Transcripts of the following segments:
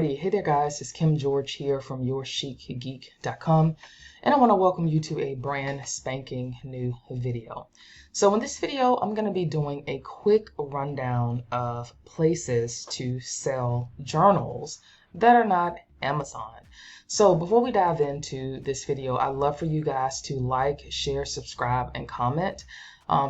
Alrighty, hey there guys, it's Kim George here from YourChicGeek.com, and I want to welcome you to a brand spanking new video. So in this video, I'm going to be doing a quick rundown of places to sell journals that are not Amazon. So before we dive into this video, I'd love for you guys to like, share, subscribe, and comment.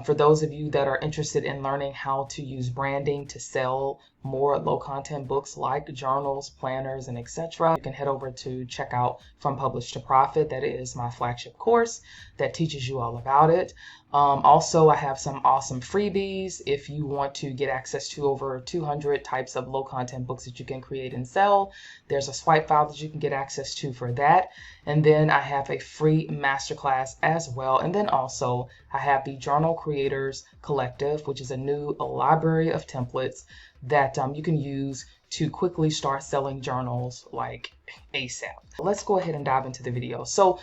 For those of you that are interested in learning how to use branding to sell more low content books like journals, planners, and etc., you can head over to check out From Publish to Profit. That is my flagship course that teaches you all about it. Also, I have some awesome freebies if you want to get access to over 200 types of low content books that you can create and sell. There's a swipe file that you can get access to for that. And then I have a free masterclass as well. And then also I have the Journal Creators Collective, which is a new library of templates that you can use to quickly start selling journals like ASAP. Let's go ahead and dive into the video. So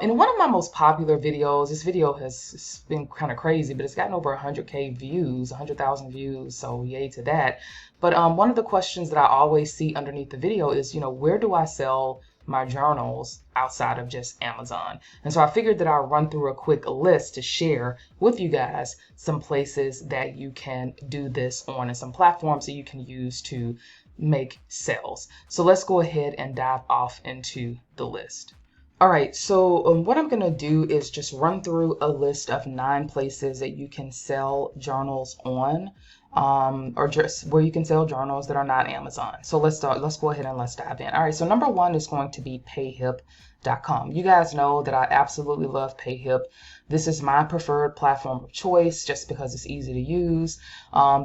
in one of my most popular videos, this video has been kind of crazy, but it's gotten over 100K views, 100,000 views, so yay to that. But one of the questions that I always see underneath the video is, where do I sell my journals outside of just Amazon? And so I figured that I'll run through a quick list to share with you guys some places that you can do this on and some platforms that you can use to make sales. So let's go ahead and dive off into the list. All right, so what I'm going to do is just run through a list of 9 places that you can sell journals on, or just where you can sell journals that are not Amazon. So let's go ahead and let's dive in. All right, so number 1 is going to be payhip.com. You guys know that I absolutely love Payhip. This is my preferred platform of choice just because it's easy to use.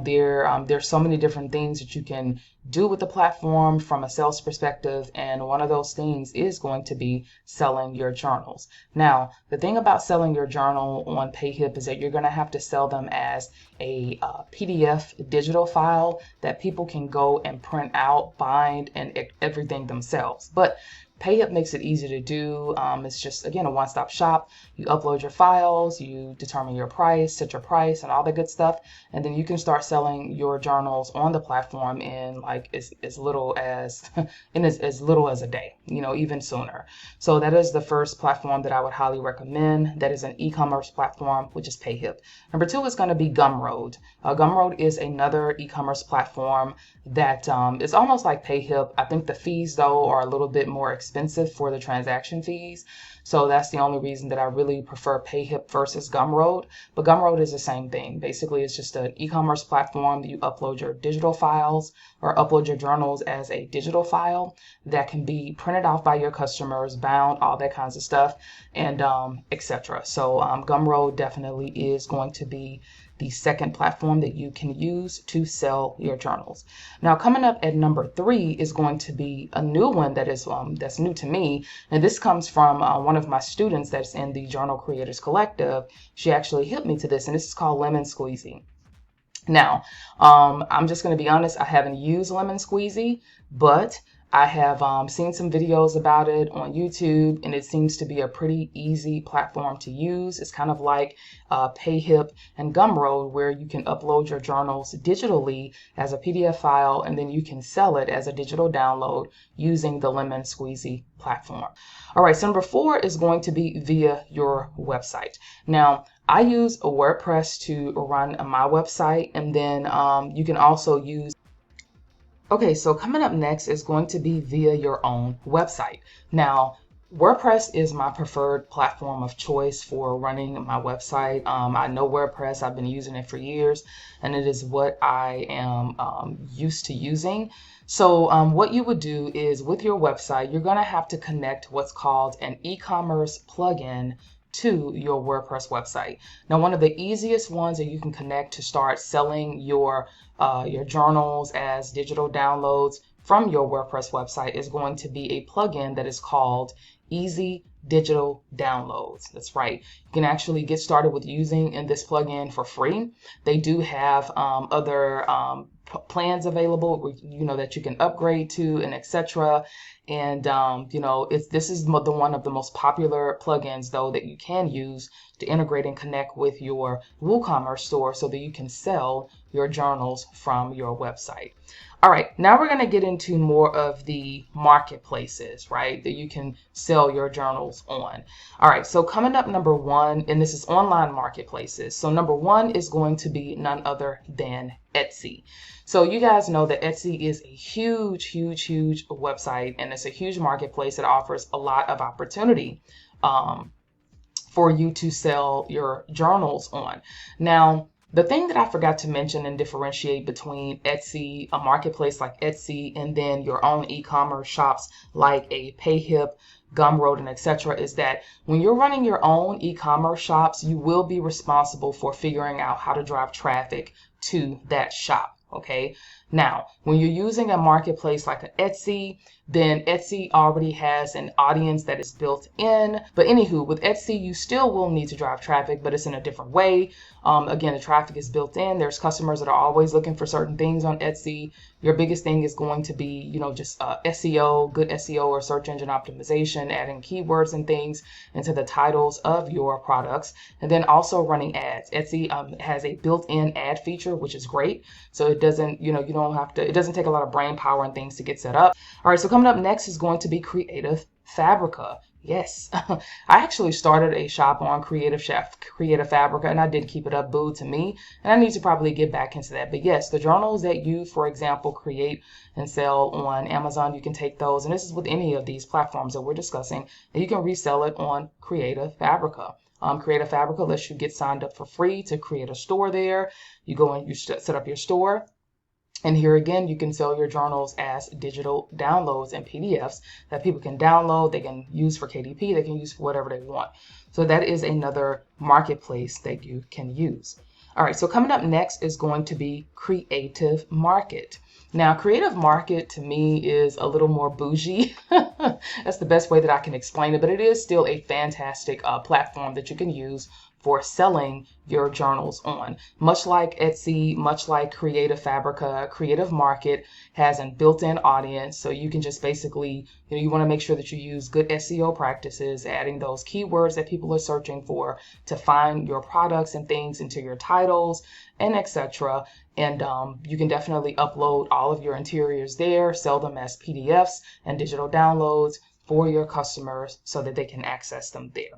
There's so many different things that you can do with the platform from a sales perspective, and one of those things is going to be selling your journals. Now, the thing about selling your journal on Payhip is that you're going to have to sell them as a PDF digital file that people can go and print out, bind, and everything themselves. But Payhip makes it easy to do. It's just, again, a one-stop shop. You upload your files, you determine your price, set your price, and all that good stuff, and then you can start selling your journals on the platform in like as little as as little as a day, even sooner. So that is the first platform that I would highly recommend. That is an e-commerce platform, which is Payhip. Number 2 is going to be Gumroad. Gumroad is another e-commerce platform that is almost like Payhip. I think the fees though are a little bit more expensive for the transaction fees. So that's the only reason that I really prefer Payhip versus Gumroad. But Gumroad is the same thing. Basically, it's just an e-commerce platform that you upload your digital files or upload your journals as a digital file that can be printed off by your customers, bound, all that kinds of stuff, and etc. So Gumroad definitely is going to be the second platform that you can use to sell your journals. Now, coming up at number 3 is going to be a new one that is that's new to me, and this comes from one of my students that's in the Journal Creators Collective. She actually hit me to this, and this is called Lemon Squeezy. Now, I'm just going to be honest, I haven't used Lemon Squeezy, but I have seen some videos about it on YouTube, and it seems to be a pretty easy platform to use. It's kind of like Payhip and Gumroad, where you can upload your journals digitally as a PDF file, and then you can sell it as a digital download using the Lemon Squeezy platform. All right, so number 4 is going to be via your website. Now, I use a WordPress to run my website, and then you can also use. Okay, so coming up next is going to be via your own website. Now, WordPress is my preferred platform of choice for running my website. I know WordPress, I've been using it for years, and it is what I am used to using. So what you would do is with your website, you're going to have to connect what's called an e-commerce plugin to your WordPress website. Now, one of the easiest ones that you can connect to start selling your journals as digital downloads from your WordPress website is going to be a plugin that is called Easy Digital Downloads. That's right. You can actually get started with using this plugin for free. They do have other plans available, that you can upgrade to, and etc. And this is one of the most popular plugins though that you can use to integrate and connect with your WooCommerce store so that you can sell your journals from your website. All right, now we're going to get into more of the marketplaces, right, that you can sell your journals on. All right, so coming up number one, and this is online marketplaces. So number one is going to be none other than Etsy. So you guys know that Etsy is a huge website, and it's a huge marketplace that offers a lot of opportunity for you to sell your journals on. Now, the thing that I forgot to mention and differentiate between Etsy, a marketplace like Etsy, and then your own e-commerce shops like a PayHip, Gumroad, and etc., is that when you're running your own e-commerce shops, you will be responsible for figuring out how to drive traffic to that shop. Okay. Now, when you're using a marketplace like an Etsy, then Etsy already has an audience that is built in. But anywho, with Etsy, you still will need to drive traffic, but it's in a different way. Again, the traffic is built in. There's customers that are always looking for certain things on Etsy. Your biggest thing is going to be, just SEO, good SEO or search engine optimization, adding keywords and things into the titles of your products, and then also running ads. Etsy has a built-in ad feature, which is great. So it doesn't, you don't have to, it doesn't take a lot of brain power and things to get set up. All right, so coming up next is going to be Creative Fabrica. Yes, I actually started a shop on Creative Fabrica, and I did keep it up, boo to me, and I need to probably get back into that. But yes, the journals that you, for example, create and sell on Amazon, you can take those, and this is with any of these platforms that we're discussing, and you can resell it on Creative Fabrica. Creative Fabrica lets you get signed up for free to create a store there. You go and you set up your store. And here again, you can sell your journals as digital downloads and PDFs that people can download, they can use for KDP, they can use for whatever they want. So that is another marketplace that you can use. All right, so coming up next is going to be Creative Market. Now, Creative Market to me is a little more bougie. That's the best way that I can explain it, but it is still a fantastic platform that you can use for selling your journals on. Much like Etsy, much like Creative Fabrica, Creative Market has a built-in audience. So you can just basically, you want to make sure that you use good SEO practices, adding those keywords that people are searching for to find your products and things into your titles and etc. And you can definitely upload all of your interiors there, sell them as PDFs and digital downloads for your customers so that they can access them there.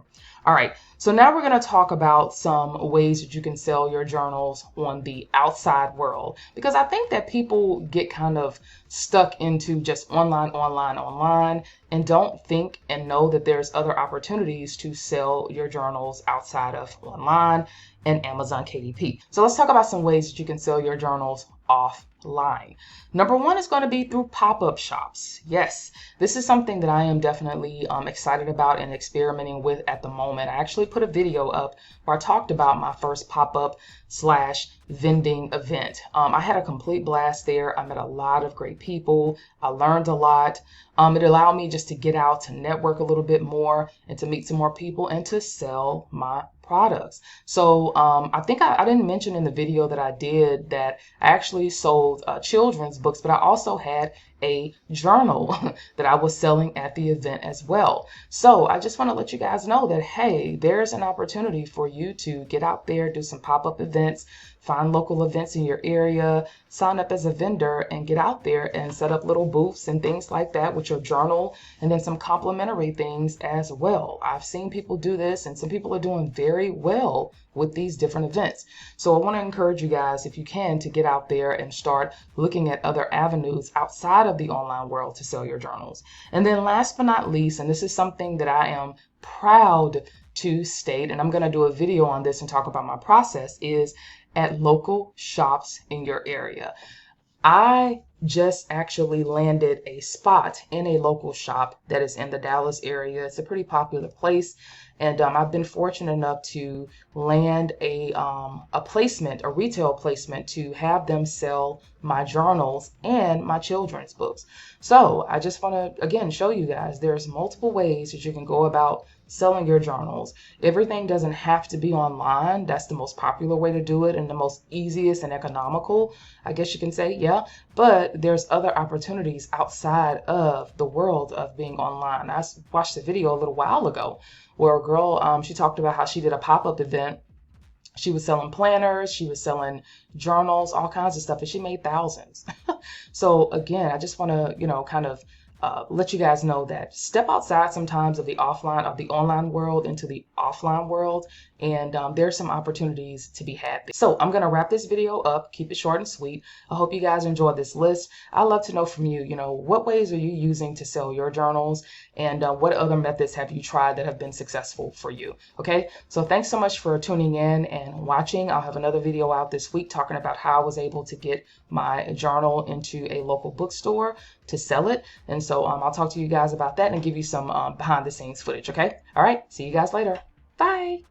All right, so now we're going to talk about some ways that you can sell your journals on the outside world, because I think that people get kind of stuck into just online, and don't think and know that there's other opportunities to sell your journals outside of online and Amazon KDP. So let's talk about some ways that you can sell your journals offline. Number one is going to be through pop-up shops. Yes, this is something that I am definitely excited about and experimenting with at the moment. I actually put a video up where I talked about my first pop-up / vending event. I had a complete blast there. I met a lot of great people. I learned a lot. It allowed me just to get out, to network a little bit more, and to meet some more people and to sell my products. So I think I didn't mention in the video that I did that I actually sold children's books, but I also had a journal that I was selling at the event as well. So I just want to let you guys know that, hey, there's an opportunity for you to get out there, do some pop-up events, find local events in your area, sign up as a vendor, and get out there and set up little booths and things like that with your journal, and then some complimentary things as well. I've seen people do this, and some people are doing very well with these different events. So I want to encourage you guys, if you can, to get out there and start looking at other avenues outside of the online world to sell your journals. And then last but not least, and this is something that I am proud to state, and I'm going to do a video on this and talk about my process, is at local shops in your area. I just actually landed a spot in a local shop that is in the Dallas area. It's a pretty popular place, and I've been fortunate enough to land a placement, a retail placement, to have them sell my journals and my children's books. So I just want to again show you guys there's multiple ways that you can go about selling your journals. Everything doesn't have to be online. That's the most popular way to do it and the most easiest and economical, I guess you can say, yeah. But there's other opportunities outside of the world of being online. I watched a video a little while ago where a girl, she talked about how she did a pop-up event. She was selling planners, she was selling journals, all kinds of stuff, and she made thousands. So again, I just want to, kind of let you guys know that step outside sometimes of the online world into the offline world, and there's some opportunities to be had there. So I'm going to wrap this video up, keep it short and sweet. I hope you guys enjoyed this list. I'd love to know from you, what ways are you using to sell your journals, and what other methods have you tried that have been successful for you? Okay, so thanks so much for tuning in and watching. I'll have another video out this week talking about how I was able to get my journal into a local bookstore to sell it. And so I'll talk to you guys about that and give you some behind the scenes footage. Okay. All right. See you guys later. Bye.